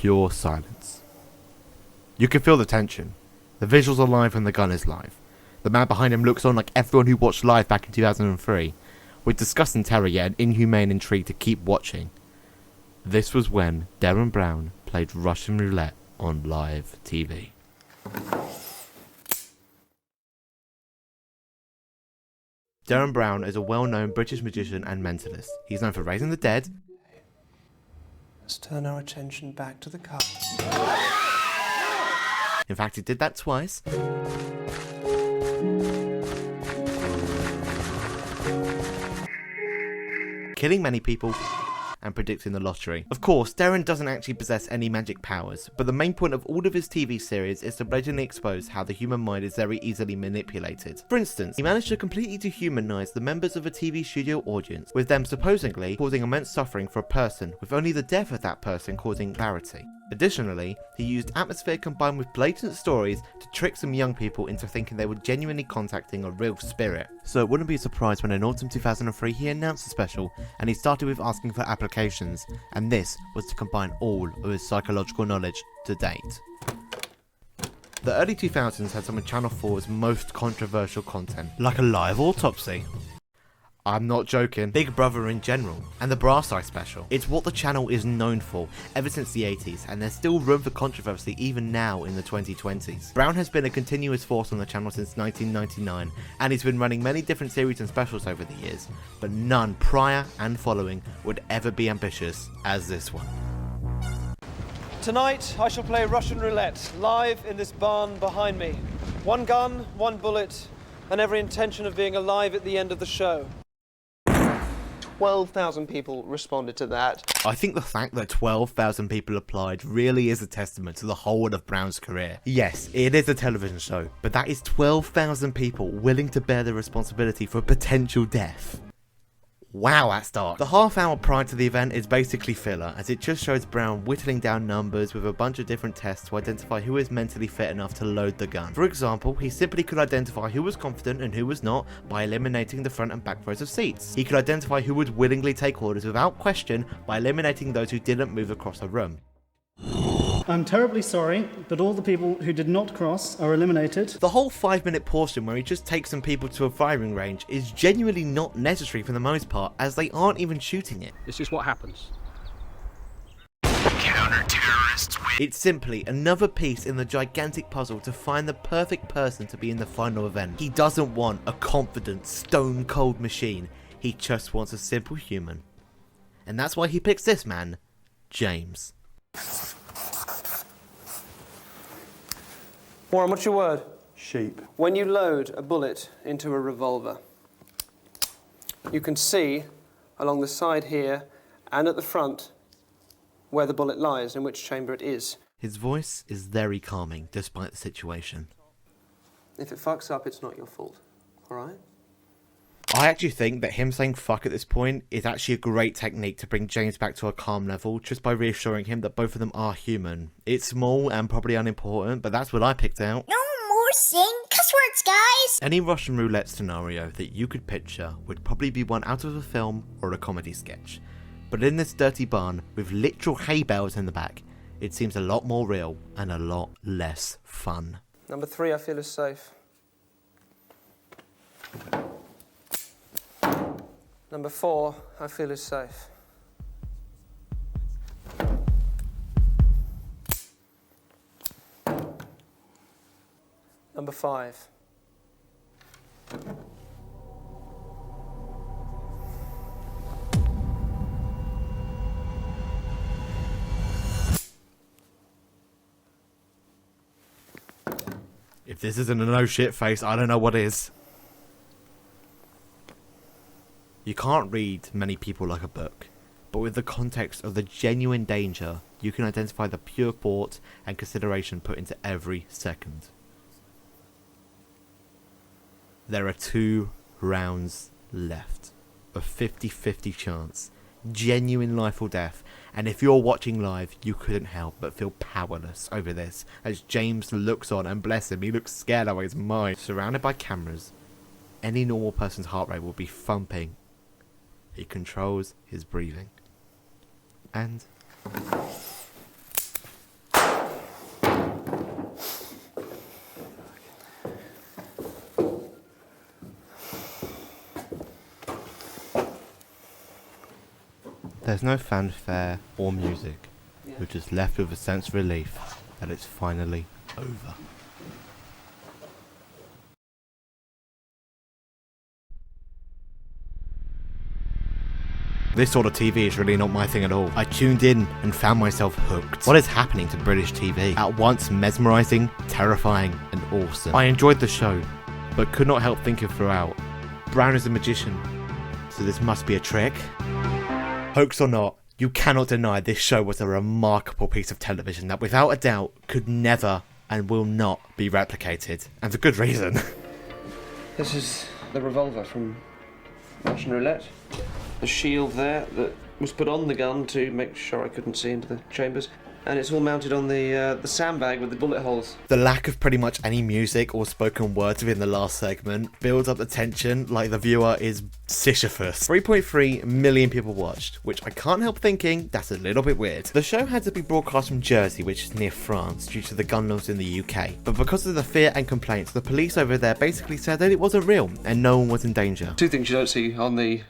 pure silence. You can feel the tension. The visuals are live and the gun is live. The man behind him looks on like everyone who watched live back in 2003, with disgust and terror yet an inhumane intrigue to keep watching. This was when Derren Brown played Russian roulette on live TV. Derren Brown is a well-known British magician and mentalist. He's known for raising the dead. Let's turn our attention back to the cup. In fact, he did that twice. Killing many people and predicting the lottery. Of course, Derren doesn't actually possess any magic powers, but the main point of all of his TV series is to blatantly expose how the human mind is very easily manipulated. For instance, he managed to completely dehumanize the members of a TV studio audience, with them supposedly causing immense suffering for a person, with only the death of that person causing clarity. Additionally, he used atmosphere combined with blatant stories to trick some young people into thinking they were genuinely contacting a real spirit. So it wouldn't be a surprise when in autumn 2003 he announced a special, and he started with asking for applications, and this was to combine all of his psychological knowledge to date. The early 2000s had some of Channel 4's most controversial content, like a live autopsy. I'm not joking. Big Brother in general, and the Brass Eye special. It's what the channel is known for ever since the 80s, and there's still room for controversy even now in the 2020s. Brown has been a continuous force on the channel since 1999, and he's been running many different series and specials over the years, but none prior and following would ever be ambitious as this one. Tonight, I shall play Russian roulette, live in this barn behind me. One gun, one bullet, and every intention of being alive at the end of the show. 12,000 people responded to that. I think the fact that 12,000 people applied really is a testament to the whole of Brown's career. Yes, it is a television show, but that is 12,000 people willing to bear the responsibility for potential death. Wow, that's dark. The half hour prior to the event is basically filler, as it just shows Brown whittling down numbers with a bunch of different tests to identify who is mentally fit enough to load the gun. For example, he simply could identify who was confident and who was not by eliminating the front and back rows of seats. He could identify who would willingly take orders without question by eliminating those who didn't move across a room. I'm terribly sorry, but all the people who did not cross are eliminated. The whole 5-minute portion where he just takes some people to a firing range is genuinely not necessary for the most part, as they aren't even shooting it. This is what happens. Counter-terrorists win. It's simply another piece in the gigantic puzzle to find the perfect person to be in the final event. He doesn't want a confident, stone-cold machine. He just wants a simple human. And that's why he picks this man, James. Warren, what's your word? Sheep. When you load a bullet into a revolver, you can see along the side here and at the front where the bullet lies, in which chamber it is. His voice is very calming despite the situation. If it fucks up, it's not your fault, all right? I actually think that him saying fuck at this point is actually a great technique to bring James back to a calm level, just by reassuring him that both of them are human. It's small and probably unimportant, but that's what I picked out. No more saying cuss words, guys! Any Russian roulette scenario that you could picture would probably be one out of a film or a comedy sketch. But in this dirty barn, with literal hay bales in the back, it seems a lot more real and a lot less fun. Number 3, I feel is safe. Number 4, I feel is safe. Number 5. If this isn't a no shit face, I don't know what is. You can't read many people like a book, but with the context of the genuine danger, you can identify the pure thought and consideration put into every second. There are 2 rounds left, a 50-50 chance, genuine life or death, and if you're watching live, you couldn't help but feel powerless over this, as James looks on, and bless him, he looks scared out of his mind. Surrounded by cameras, any normal person's heart rate will be thumping. He controls his breathing. And There's no fanfare or music. We're just left with a sense of relief that it's finally over. This sort of TV is really not my thing at all. I tuned in and found myself hooked. What is happening to British TV? At once mesmerising, terrifying and awesome. I enjoyed the show, but could not help thinking throughout, Brown is a magician, so this must be a trick? Hoax or not, you cannot deny this show was a remarkable piece of television that without a doubt could never and will not be replicated, and for good reason. This is the revolver from Russian Roulette. The shield there that was put on the gun to make sure I couldn't see into the chambers. And it's all mounted on the sandbag with the bullet holes. The lack of pretty much any music or spoken words within the last segment builds up the tension like the viewer is Sisyphus. 3.3 million people watched, which I can't help thinking that's a little bit weird. The show had to be broadcast from Jersey, which is near France, due to the gun laws in the UK. But because of the fear and complaints, the police over there basically said that it wasn't real and no one was in danger. Two things you don't see on the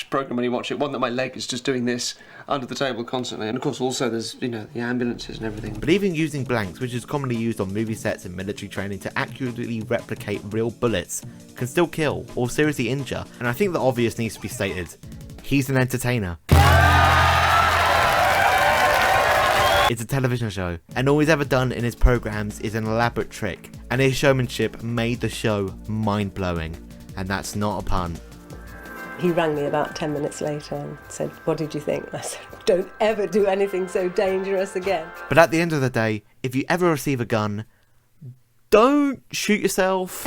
programme when you watch it. One, that my leg is just doing this under the table constantly. And of course also there's, you know, the ambulances and everything. But even using blanks, which is commonly used on movie sets and military training to accurately replicate real bullets, can still kill or seriously injure. And I think the obvious needs to be stated. He's an entertainer. It's a television show, and all he's ever done in his programs is an elaborate trick, and his showmanship made the show mind-blowing, and that's not a pun. He rang me about 10 minutes later and said, "What did you think?" I said, "Don't ever do anything so dangerous again." But at the end of the day, if you ever receive a gun, don't shoot yourself.